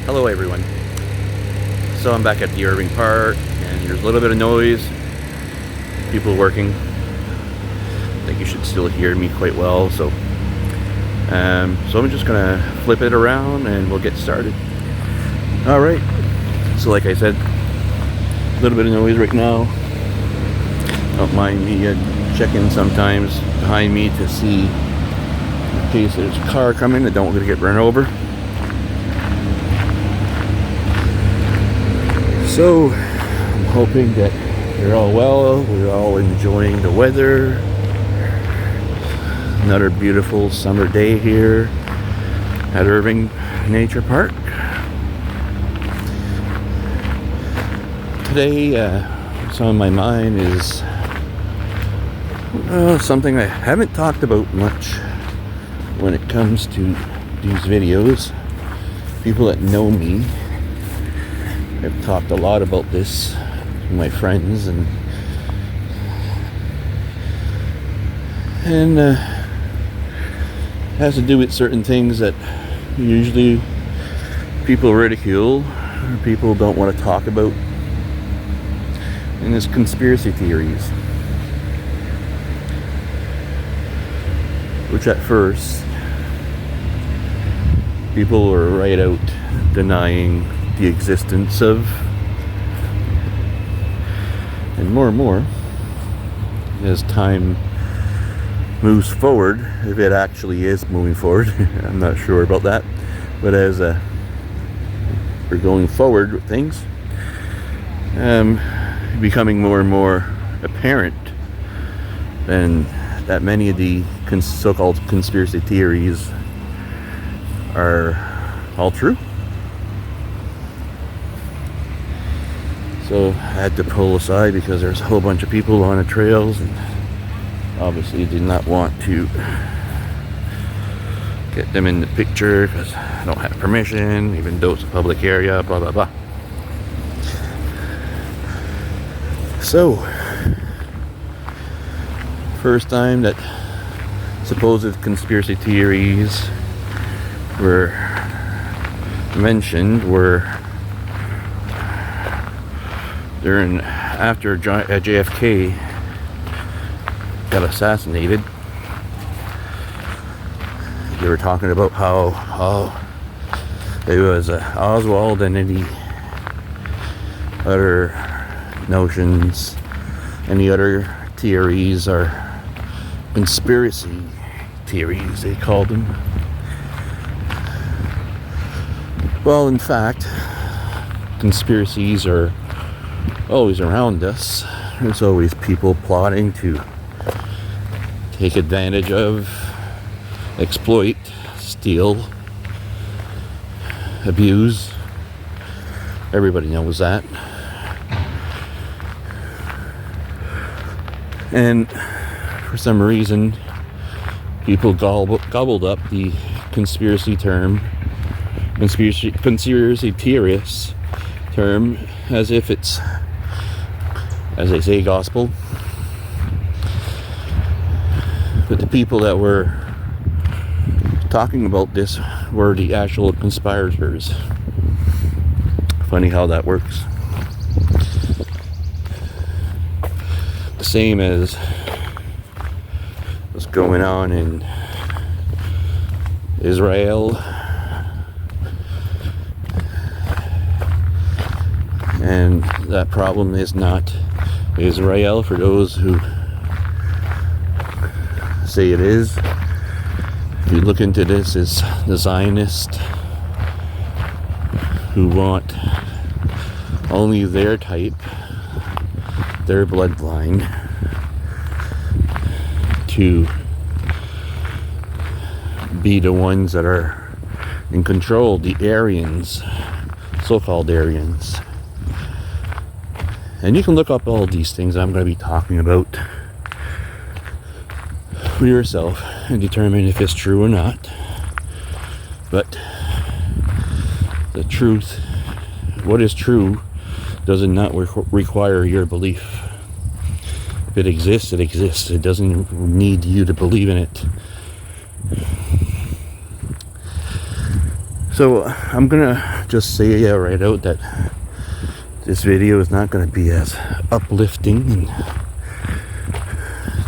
Hello everyone. So I'm back at the Irving Park and there's a little bit of noise. People working. I think you should still hear me quite well. So I'm just gonna flip it around and we'll get started. Alright. So like I said, a little bit of noise right now. Don't mind me checking sometimes behind me to see in case there's a car coming that don't want to get run over. So, I'm hoping that you're all well, we're all enjoying the weather. Another beautiful summer day here at Irving Nature Park. Today, what's on my mind is something I haven't talked about much when it comes to these videos. People that know me, I've talked a lot about this with my friends and has to do with certain things that usually people ridicule or people don't want to talk about, and it's conspiracy theories, which at first people were right out denying the existence of, and more as time moves forward, if it actually is moving forward, I'm not sure about that, but as we're going forward with things, becoming more and more apparent and that many of the so-called conspiracy theories are all true. So I had to pull aside because there's a whole bunch of people on the trails and obviously did not want to get them in the picture because I don't have permission, even though it's a public area, blah blah blah. So, first time that supposed conspiracy theories were mentioned were after JFK got assassinated. They were talking about how it was Oswald and any other notions, any other theories or conspiracy theories, they called them. Well, in fact, conspiracies are always around us. There's always people plotting to take advantage of, exploit, steal, abuse. Everybody knows that. And for some reason, people gobbled up the conspiracy theorist term as if it's, as they say, gospel. But the people that were talking about this were the actual conspirators. Funny how that works. The same as what's going on in Israel and that problem is not Israel for those who say it is. If you look into this, it's the Zionists who want only their type, their bloodline, to be the ones that are in control, the Aryans, so-called Aryans. And you can look up all these things I'm going to be talking about for yourself and determine if it's true or not. But the truth, what is true, does not require your belief. If it exists, it exists. It doesn't need you to believe in it. So I'm gonna just say right out that this video is not gonna be as uplifting and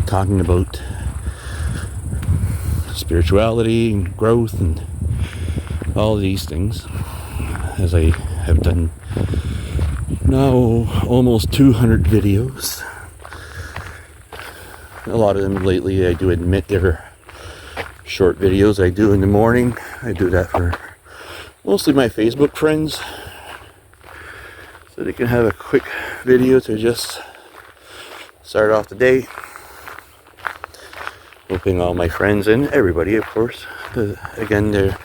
talking about spirituality and growth and all these things as I have done now almost 200 videos. A lot of them lately, I do admit, they're short videos I do in the morning. I do that for mostly my Facebook friends, so they can have a quick video to just start off the day. Hoping all my friends and everybody, of course, again, they're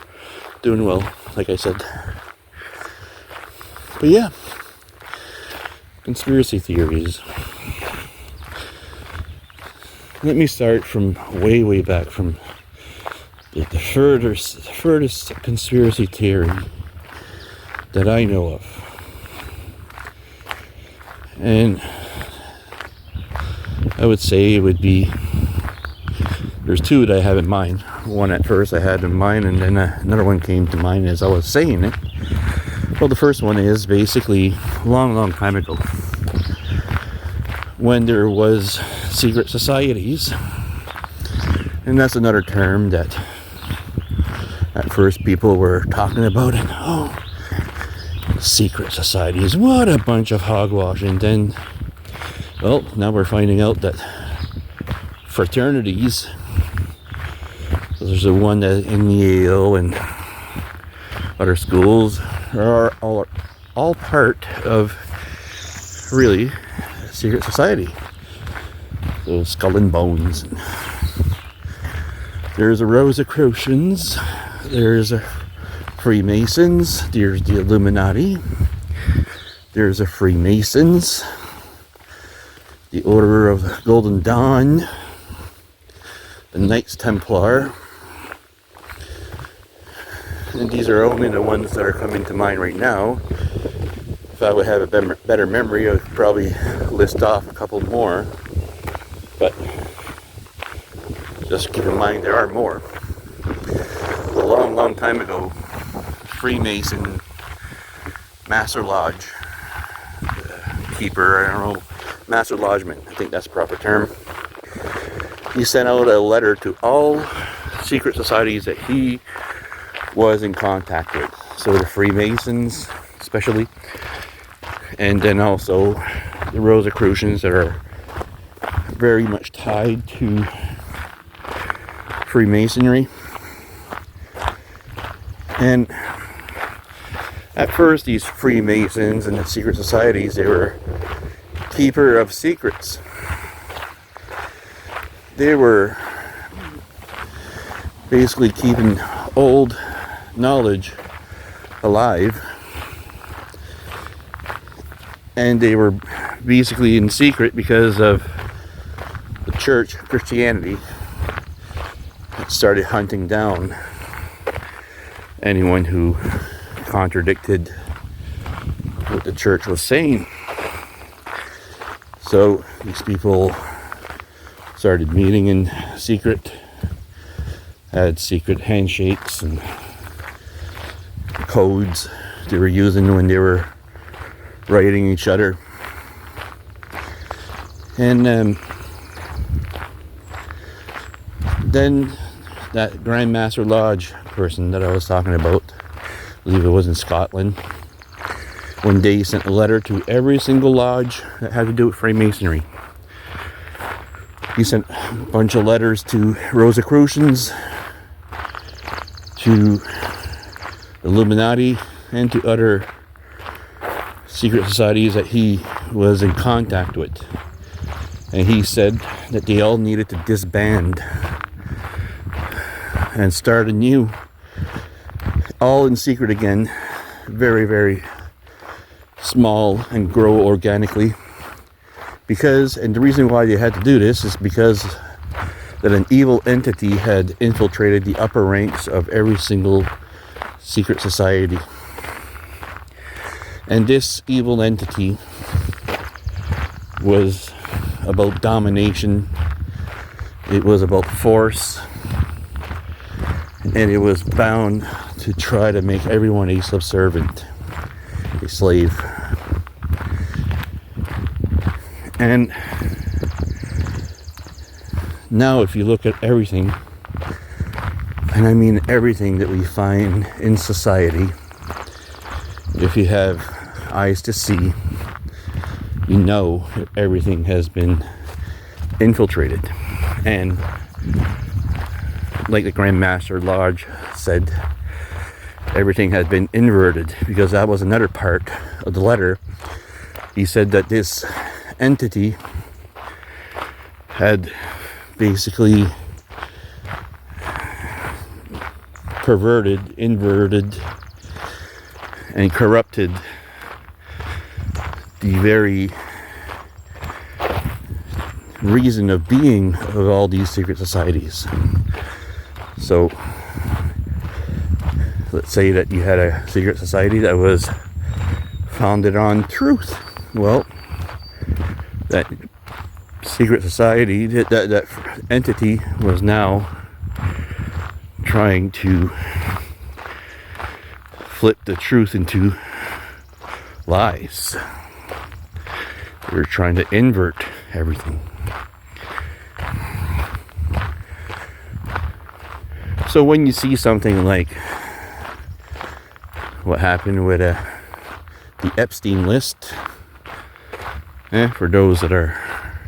doing well, like I said. But yeah, conspiracy theories. Let me start from way back, from the furthest conspiracy theory that I know of. And I would say it would be, there's two that I have in mind. One at first I had in mind, and then another one came to mind as I was saying it. Well, the first one is basically long time ago, when there was secret societies. And that's another term that at first people were talking about it. Oh, secret societies, what a bunch of hogwash. And then, well, now we're finding out that fraternities, there's the one that in Yale and other schools, are all part of really a secret society. So Skull and Bones. There's a Rosicrucians. There's a Freemasons. There's the Illuminati. There's a Freemasons. The Order of the Golden Dawn. The Knights Templar. And these are only the ones that are coming to mind right now. If I would have a better memory, I would probably list off a couple more. But just keep in mind there are more. A long time ago, Freemason Master Lodge keeper, I don't know, Master Lodgeman, I think that's the proper term. He sent out a letter to all secret societies that he was in contact with. So the Freemasons especially, and then also the Rosicrucians that are very much tied to Freemasonry. And at first these Freemasons and the secret societies, they were keeper of secrets. They were basically keeping old knowledge alive, and they were basically in secret because of the church, Christianity, that started hunting down anyone who contradicted what the church was saying. So these people started meeting in secret, had secret handshakes and codes they were using when they were writing each other. And then that Grand Master Lodge person that I was talking about, I believe it was in Scotland, one day he sent a letter to every single lodge that had to do with Freemasonry. He sent a bunch of letters to Rosicrucians, to Illuminati, and to other secret societies that he was in contact with. And he said that they all needed to disband and start anew, all in secret again, very small, and grow organically. Because, and the reason why they had to do this is because that an evil entity had infiltrated the upper ranks of every single secret society. And this evil entity was about domination, it was about force, and it was bound to try to make everyone a subservient, a slave. And now if you look at everything, and I mean everything that we find in society, if you have eyes to see, you know that everything has been infiltrated. And like the Grand Master Lodge said, everything has been inverted, because that was another part of the letter. He said that this entity had basically perverted, inverted, and corrupted the very reason of being of all these secret societies. So let's say that you had a secret society that was founded on truth. Well, that secret society, that entity was now trying to flip the truth into lies. They were trying to invert everything. So when you see something like what happened with the Epstein list, for those that are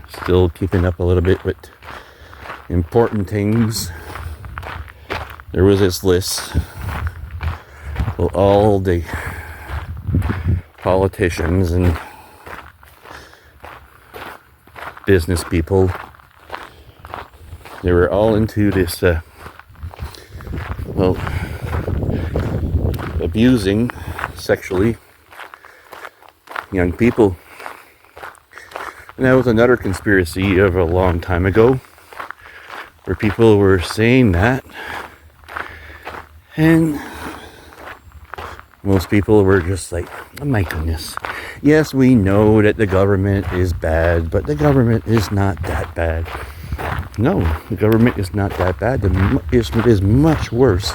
still keeping up a little bit with important things, there was this list of all the politicians and business people. They were all into this abusing sexually young people. And that was another conspiracy of a long time ago, where people were saying that, and most people were just like, oh my goodness, yes, we know that the government is bad, but the government is not that bad. No, the government is not that bad. It is much worse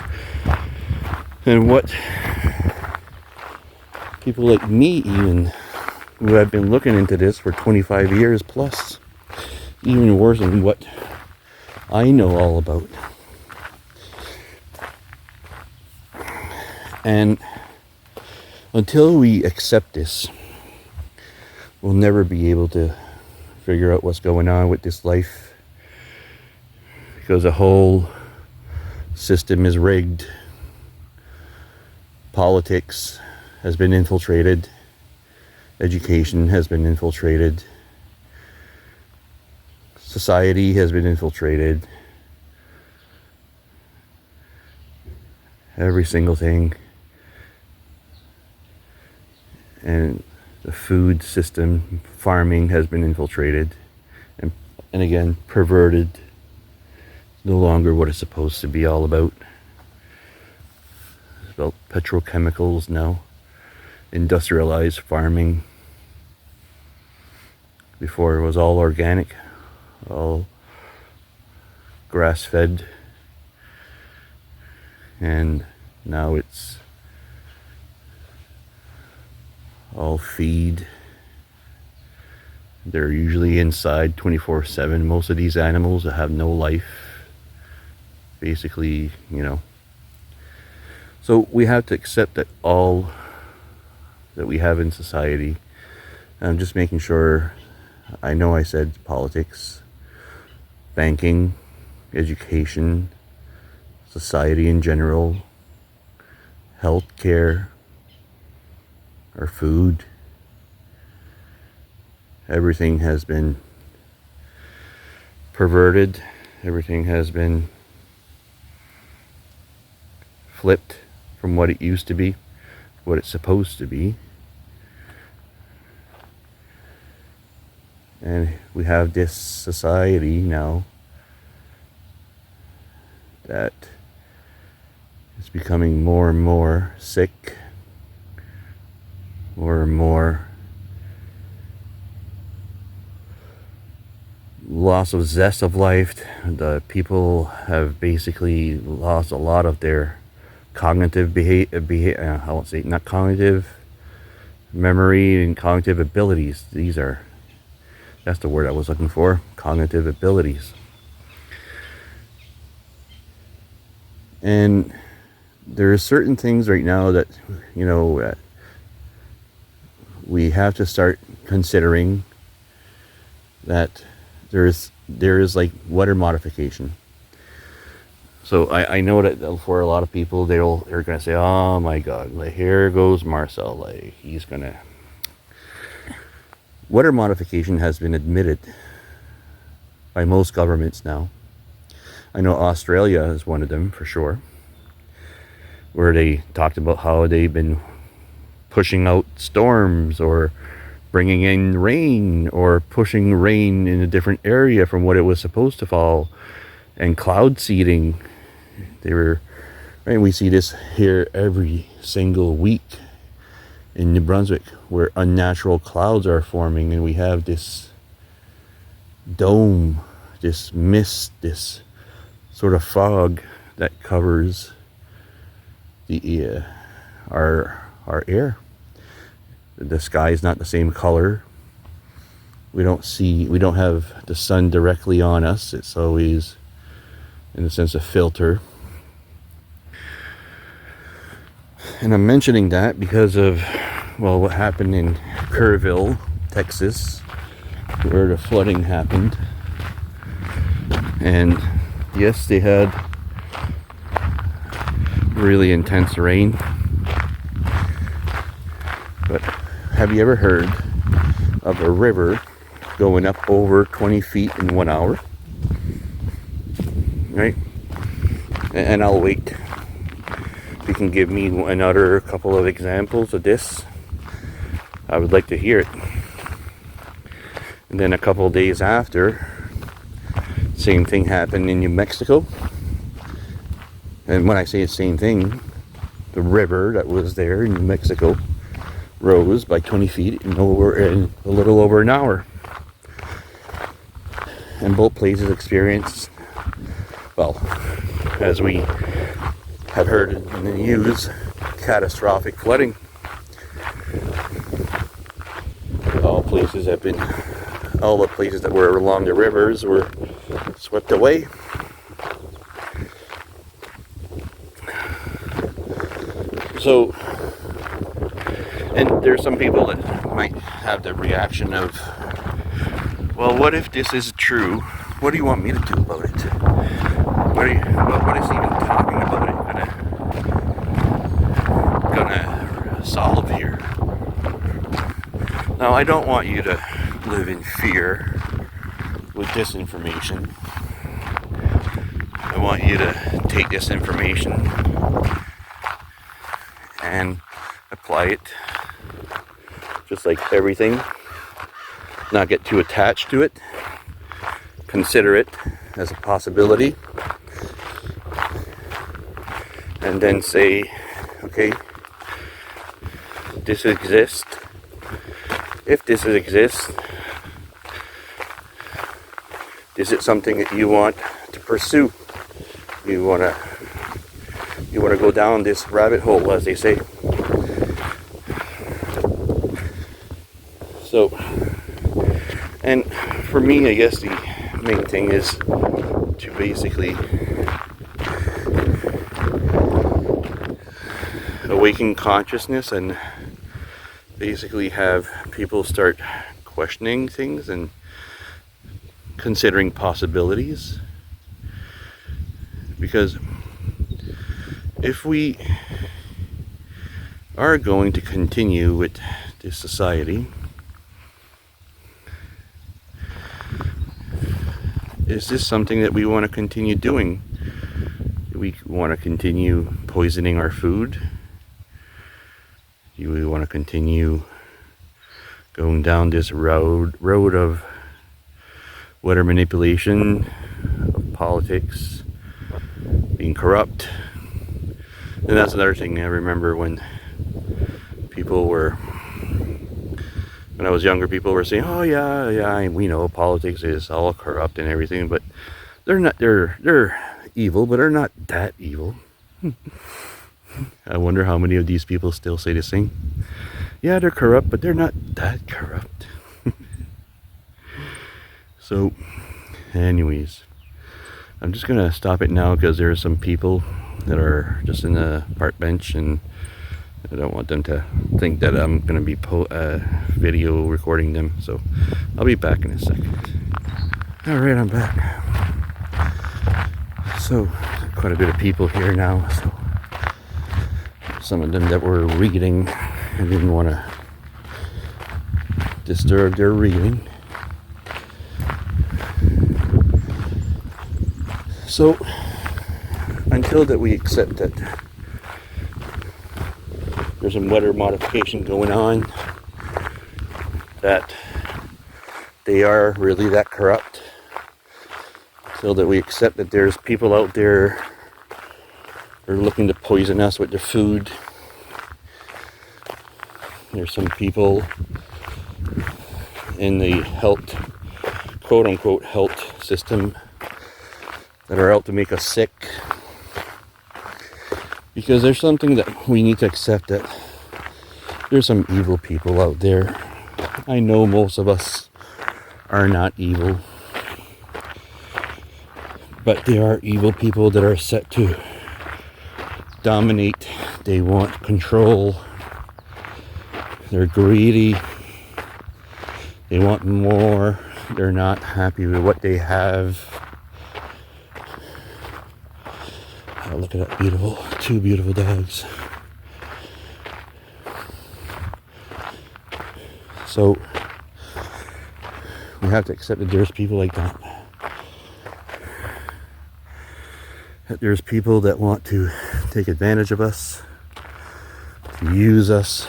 than what people like me, even, who have been looking into this for 25 years plus, even worse than what I know all about. And until we accept this, we'll never be able to figure out what's going on with this life, because the whole system is rigged. Politics has been infiltrated. Education has been infiltrated. Society has been infiltrated. Every single thing. And the food system, farming, has been infiltrated. And again, perverted. No longer what it's supposed to be all about. It's about petrochemicals now. Industrialized farming. Before it was all organic, all grass-fed, and now it's all feed. They're usually inside 24/7. Most of these animals that have no life, basically, So we have to accept that all that we have in society. I'm just making sure. I know I said politics, banking, education, society in general, healthcare, our food. Everything has been perverted. Everything has been flipped from what it used to be, what it's supposed to be. And we have this society now that is becoming more and more sick, more and more loss of zest of life. The people have basically lost a lot of their cognitive behavior, I won't say, not cognitive, memory and cognitive abilities. That's the word I was looking for, cognitive abilities. And there are certain things right now that, we have to start considering that there is like water modification. So I know that for a lot of people, they're going to say, oh my God, like, here goes Marcel, like, he's going to... Water modification has been admitted by most governments now. I know Australia is one of them for sure, where they talked about how they've been pushing out storms or bringing in rain or pushing rain in a different area from what it was supposed to fall, and cloud seeding. We see this here every single week in New Brunswick, where unnatural clouds are forming, and we have this dome, this mist, this sort of fog that covers the our air. The sky is not the same color. We don't have the sun directly on us. It's always, in a sense, a filter. And I'm mentioning that because of, what happened in Kerrville, Texas, where the flooding happened. And yes, they had really intense rain. But have you ever heard of a river going up over 20 feet in 1 hour? Right? And I'll wait. If you can give me another couple of examples of this, I would like to hear it. And then a couple of days after, same thing happened in New Mexico. And when I say the same thing, the river that was there in New Mexico rose by 20 feet in a little over an hour. And both places experienced, as we have heard in the news, catastrophic flooding. All the places that were along the rivers were swept away. So, and there's some people that might have the reaction of, well, what if this is true? What do you want me to do about it? What is even talking about it gonna solve here? Now, I don't want you to live in fear with disinformation. I want you to take this information and apply it, just like everything. Not get too attached to it. Consider it as a possibility, and then say, okay, this exists. If this exists, is it something that you want to pursue? You want to go down this rabbit hole, as they say. So, and for me, I guess the main thing is to basically awaken consciousness and basically have people start questioning things and considering possibilities. Because if we are going to continue with this society, is this something that we want to continue doing? Do we want to continue poisoning our food? Do we want to continue going down this road of water manipulation, of politics, being corrupt? And that's another thing. I remember when I was younger, people were saying, oh yeah, we know politics is all corrupt and everything, but they're evil, but they're not that evil. I wonder how many of these people still say the same. Yeah, they're corrupt, but they're not that corrupt. So, anyways, I'm just gonna stop it now because there are some people that are just in the park bench, and I don't want them to think that I'm gonna be video recording them. So I'll be back in a second. All right, I'm back. So quite a bit of people here now. So some of them that were reading, I didn't want to disturb their reading. So until that we accept that there's some weather modification going on, that they are really that corrupt, until that we accept that there's people out there who are looking to poison us with their food. There's some people in the health, quote unquote, health system that are out to make us sick. Because there's something that we need to accept, that there's some evil people out there. I know most of us are not evil, but there are evil people that are set to dominate. They want control. They're greedy. They want more. They're not happy with what they have. Oh, look at that two beautiful dogs. So we have to accept that there's people like that. That there's people that want to take advantage of us, to use us.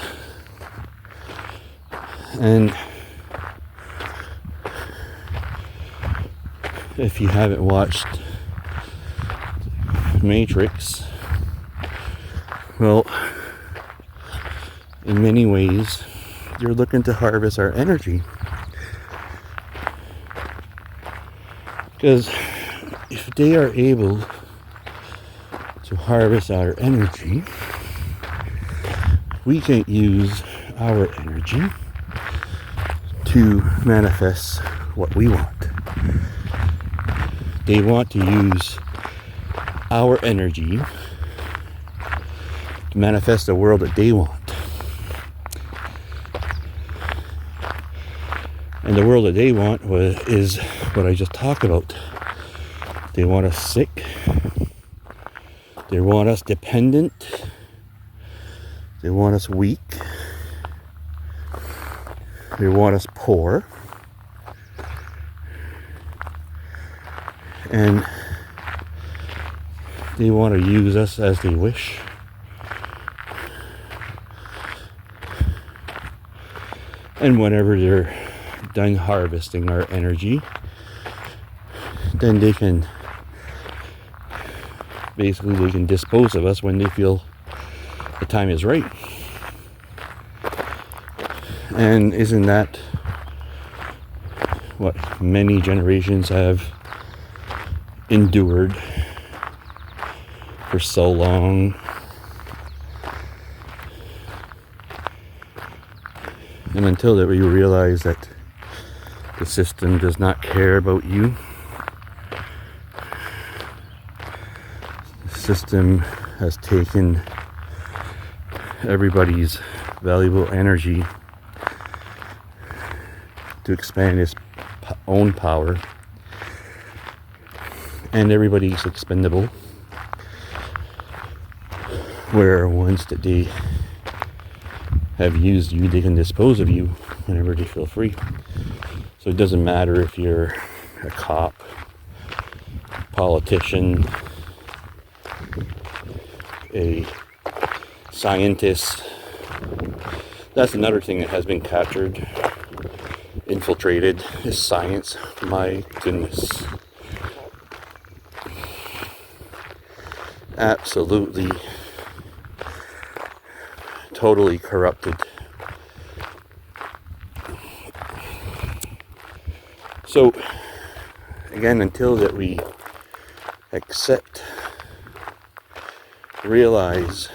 And if you haven't watched Matrix, well, in many ways, you're looking to harvest our energy. Because if they are able to harvest our energy, we can use our energy to manifest what we want. They want to use our energy to manifest the world that they want. And the world that they want is what I just talked about. They want us sick. They want us dependent. They want us weak. They want us poor. And they want to use us as they wish. And whenever they're done harvesting our energy, then they can dispose of us when they feel the time is right. And isn't that what many generations have endured for so long? And until that we realize that the system does not care about you, the system has taken everybody's valuable energy to expand its own power, and everybody's expendable, where once that they have used you, they can dispose of you whenever they feel free. So it doesn't matter if you're a cop, politician, a scientist. That's another thing that has been captured, infiltrated, is science. My goodness. Absolutely, totally corrupted. So, again, until that we accept, realize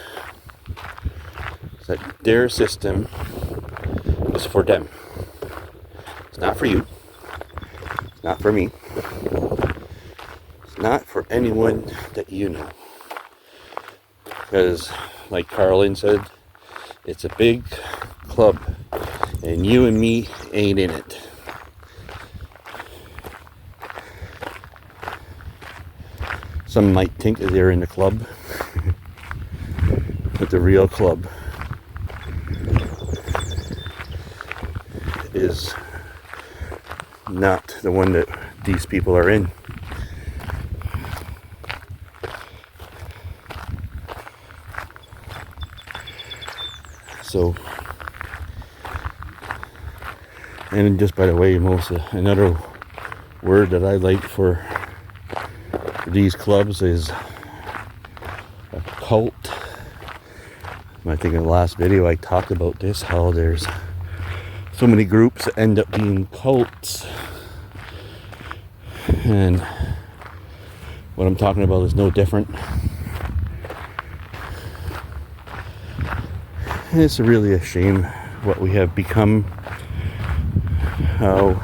that their system is for them. It's not for you. It's not for me. It's not for anyone that you know. Because, like Carlin said, it's a big club, and you and me ain't in it. Some might think that they're in the club, but the real club is not the one that these people are in. So, and just by the way, another word that I like for these clubs is a cult. I think in the last video I talked about this, how there's so many groups that end up being cults, and what I'm talking about is no different. And it's really a shame what we have become, how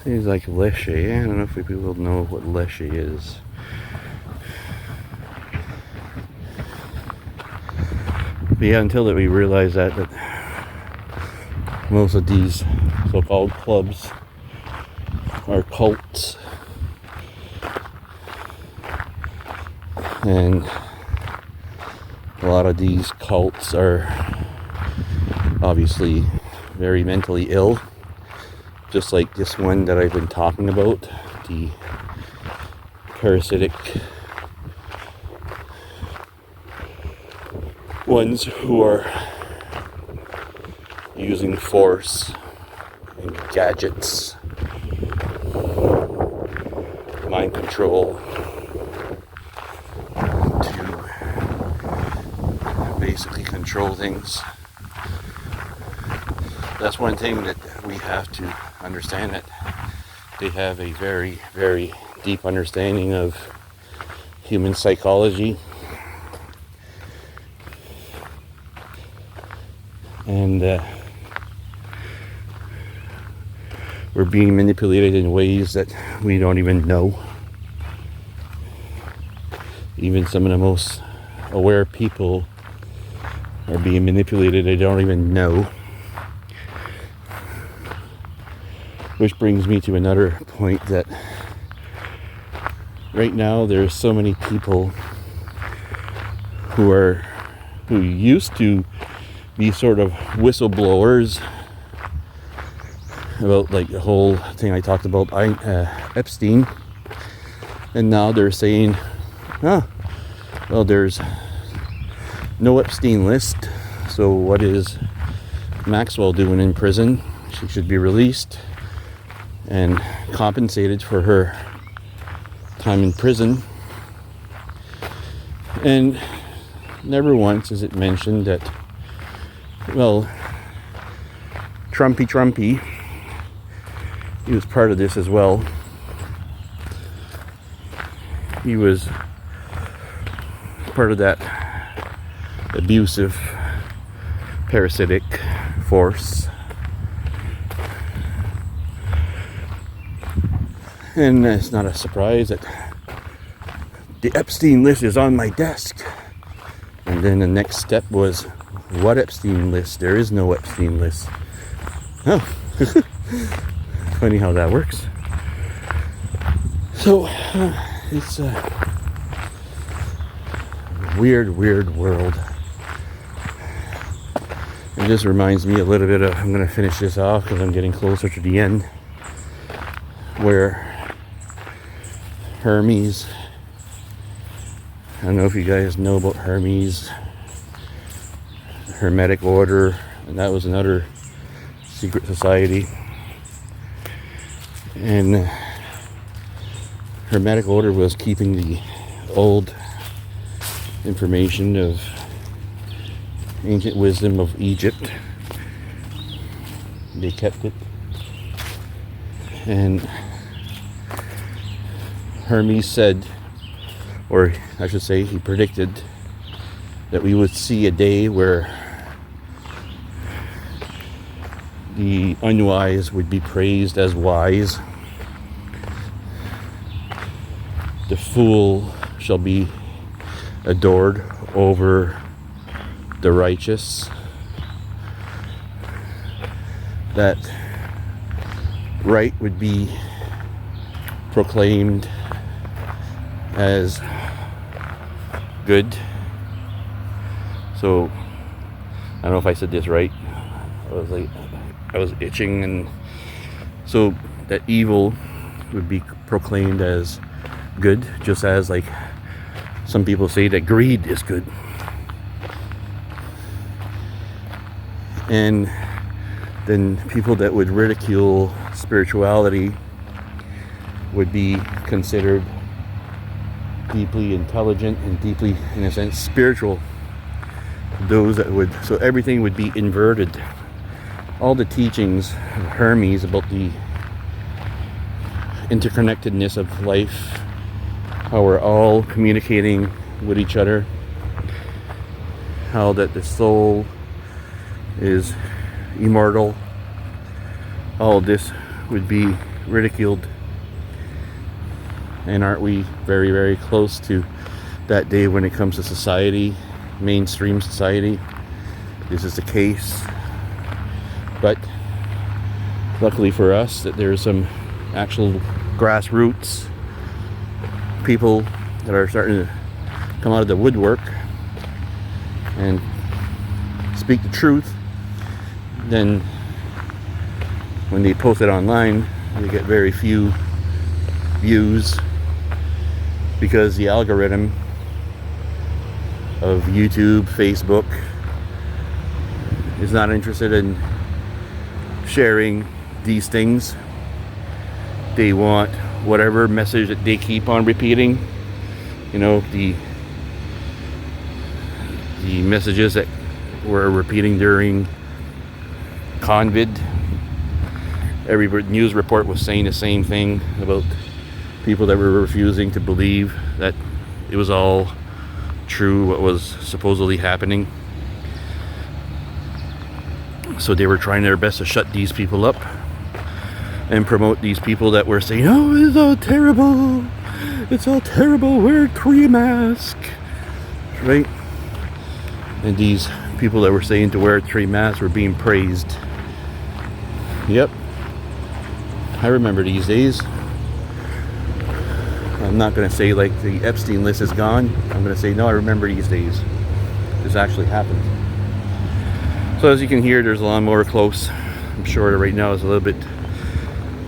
things like Leshe, I don't know if people know what Leshe is. But yeah, until that we realize that most of these so-called clubs are cults, and a lot of these cults are obviously very mentally ill, just like this one that I've been talking about, the parasitic ones who are using force and gadgets, mind control, to basically control things. That's one thing that we have to understand, that they have a very, very deep understanding of human psychology. And we're being manipulated in ways that we don't even know. Even some of the most aware people are being manipulated, they don't even know. Which brings me to another point, that right now there's so many people who used to be sort of whistleblowers about like the whole thing I talked about, Epstein, and now they're saying, well, there's no Epstein list, so what is Maxwell doing in prison? She should be released and compensated for her time in prison. And never once is it mentioned that, well, Trumpy, he was part of this as well. He was part of that abusive, parasitic force. And it's not a surprise that the Epstein list is on my desk. And then the next step was, what Epstein list? There is no Epstein list. Oh, funny how that works. So, it's a weird world. It just reminds me a little bit of, I'm going to finish this off because I'm getting closer to the end, where Hermes, I don't know if you guys know about Hermes, Hermetic Order, and that was another secret society. And Hermetic Order was keeping the old information of ancient wisdom of Egypt. They kept it. And Hermes said, or I should say he predicted, that we would see a day where the unwise would be praised as wise. The fool shall be adored over the righteous. That right would be proclaimed as good. So I don't know if I said this right. I was itching, and so that evil would be proclaimed as good, just as like some people say that greed is good. And then people that would ridicule spirituality would be considered deeply intelligent and deeply, in a sense, spiritual. Those that would, so everything would be inverted. All the teachings of Hermes about the interconnectedness of life, how we're all communicating with each other, how that the soul is immortal, all this would be ridiculed. And aren't we very, very close to that day when it comes to society, mainstream society? This is the case. But luckily for us, that there's some actual grassroots people that are starting to come out of the woodwork and speak the truth. Then when they post it online, they get very few views because the algorithm of YouTube, Facebook is not interested in sharing these things. They want whatever message that they keep on repeating, you know, the messages that were repeating during COVID. Every news report was saying the same thing about people that were refusing to believe that it was all true, what was supposedly happening. So they were trying their best to shut these people up and promote these people that were saying, oh, it's all terrible, wear 3 masks, right? And these people that were saying to wear 3 masks were being praised. Yep, I remember these days. I'm not going to say like the Epstein list is gone. I'm going to say, no, I remember these days. This actually happened. So as you can hear, there's a lawnmower close. I'm sure right now it's a little bit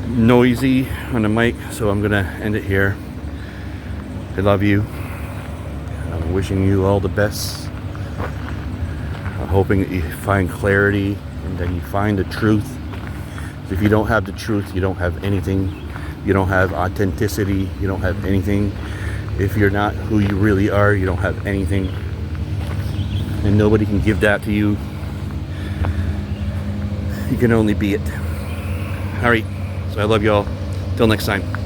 noisy on the mic, so I'm going to end it here. I love you. I'm wishing you all the best. I'm hoping that you find clarity and that you find the truth. If you don't have the truth, you don't have anything. You don't have authenticity. You don't have anything. If you're not who you really are, you don't have anything. And nobody can give that to you. You can only be it. Alright, so I love y'all. Till next time.